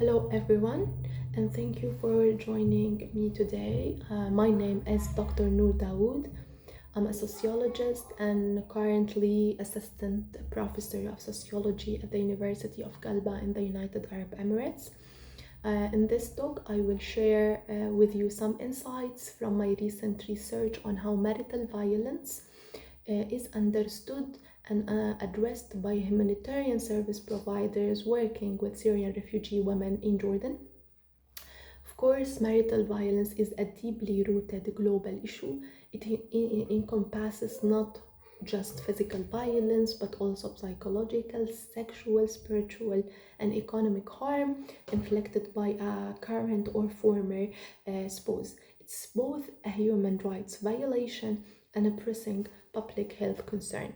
Hello, everyone, and thank you for joining me today. My name is Dr. Nour Daoud. I'm a sociologist and currently assistant professor of sociology at the University of Qalba in the United Arab Emirates. In this talk, I will share with you some insights from my recent research on how marital violence is understood and addressed by humanitarian service providers working with Syrian refugee women in Jordan. Of course, marital violence is a deeply rooted global issue. It encompasses not just physical violence, but also psychological, sexual, spiritual, and economic harm inflicted by a current or former spouse. It's both a human rights violation and a pressing public health concern.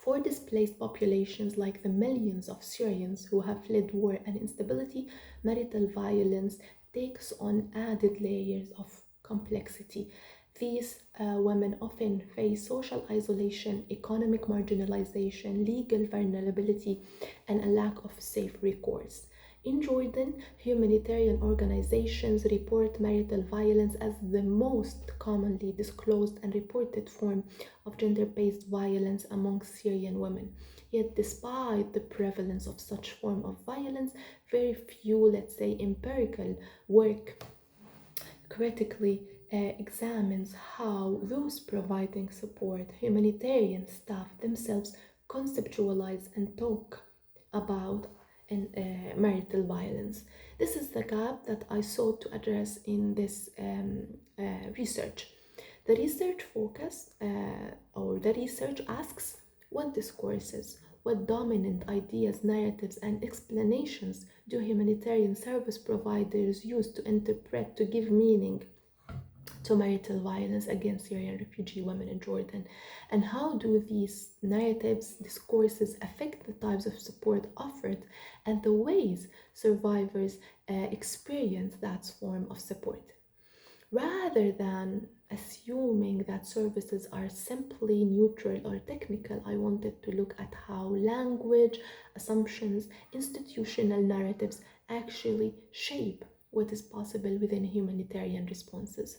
For displaced populations like the millions of Syrians who have fled war and instability, marital violence takes on added layers of complexity. These women often face social isolation, economic marginalization, legal vulnerability, and a lack of safe recourse. In Jordan, humanitarian organizations report marital violence as the most commonly disclosed and reported form of gender based violence among Syrian women. Yet, despite the prevalence of such form of violence, very few, let's say, empirical work critically examines how those providing support, humanitarian staff themselves, conceptualize and talk about marital violence. This is the gap that I sought to address in this research. The research focus or the research asks what discourses, what dominant ideas, narratives, and explanations do humanitarian service providers use to interpret, to give meaning to marital violence against Syrian refugee women in Jordan? And how do these narratives, discourses affect the types of support offered and the ways survivors experience that form of support? Rather than assuming that services are simply neutral or technical, I wanted to look at how language, assumptions, institutional narratives actually shape what is possible within humanitarian responses.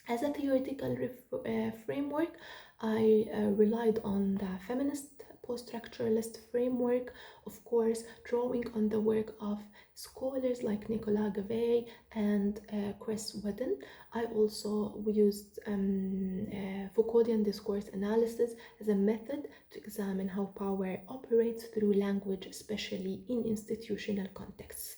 As a theoretical framework, I relied on the feminist poststructuralist framework, of course, drawing on the work of scholars like Nicolas Gavey and Chris Whedon. I also used Foucauldian discourse analysis as a method to examine how power operates through language, especially in institutional contexts.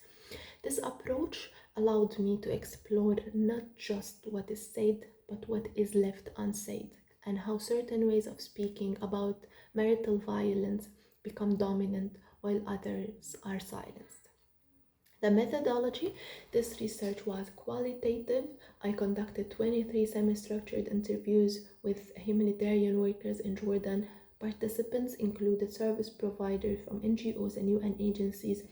This approach allowed me to explore not just what is said, but what is left unsaid, and how certain ways of speaking about marital violence become dominant while others are silenced. The methodology, this research was qualitative. I conducted 23 semi-structured interviews with humanitarian workers in Jordan. Participants included service providers from NGOs and UN agencies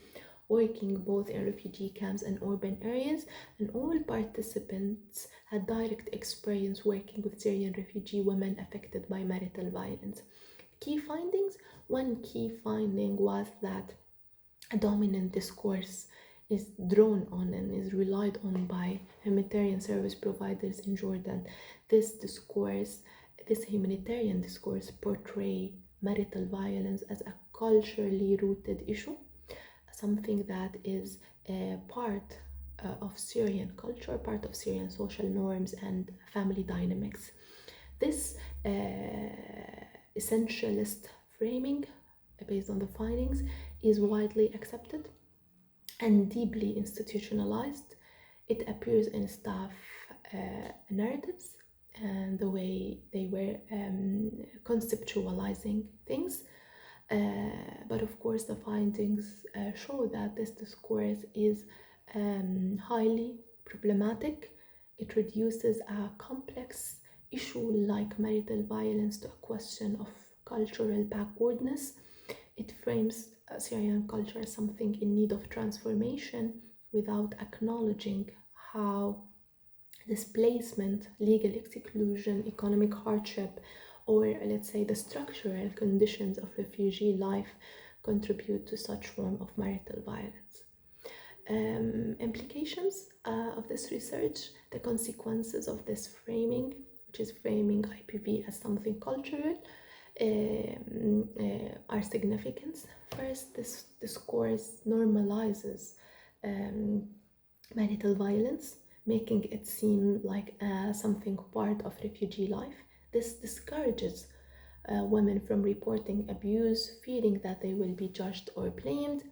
working both in refugee camps and urban areas, and all participants had direct experience working with Syrian refugee women affected by marital violence. Key findings: one key finding was that a dominant discourse is drawn on and is relied on by humanitarian service providers in Jordan. This discourse, this humanitarian discourse, portray marital violence as a culturally rooted issue, something that is a part of Syrian culture, part of Syrian social norms and family dynamics. This essentialist framing, based on the findings, is widely accepted and deeply institutionalized. It appears in staff narratives and the way they were conceptualizing things. But of course, the findings show that this discourse is highly problematic. It reduces a complex issue like marital violence to a question of cultural backwardness. It frames Syrian culture as something in need of transformation without acknowledging how displacement, legal exclusion, economic hardship, or let's say the structural conditions of refugee life contribute to such form of marital violence. Implications of this research, the consequences of this framing, which is framing IPV as something cultural, are significant. First, this discourse normalizes marital violence, making it seem like something part of refugee life. This discourages women from reporting abuse, feeling that they will be judged or blamed.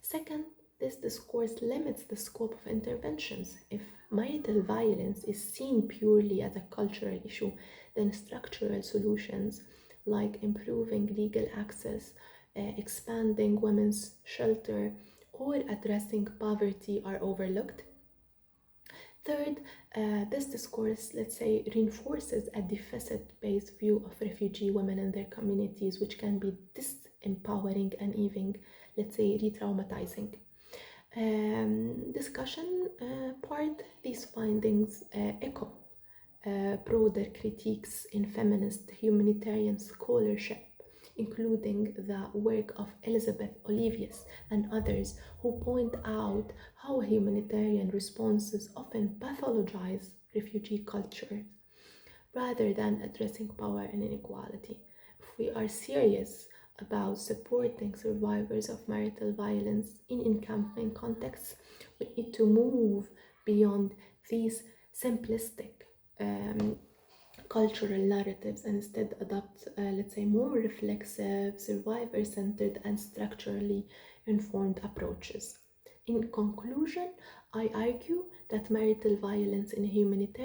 Second, this discourse limits the scope of interventions. If marital violence is seen purely as a cultural issue, then structural solutions like improving legal access, expanding women's shelter, or addressing poverty are overlooked. Third, this discourse, let's say, reinforces a deficit-based view of refugee women and their communities, which can be disempowering and even, let's say, re-traumatizing. Discussion part, these findings echo broader critiques in feminist humanitarian scholarship, including the work of Elizabeth Olivius and others, who point out how humanitarian responses often pathologize refugee culture rather than addressing power and inequality. If we are serious about supporting survivors of marital violence in encampment contexts, we need to move beyond these simplistic cultural narratives and instead adopt, let's say, more reflexive, survivor centered, and structurally informed approaches. In conclusion, I argue that marital violence in humanitarian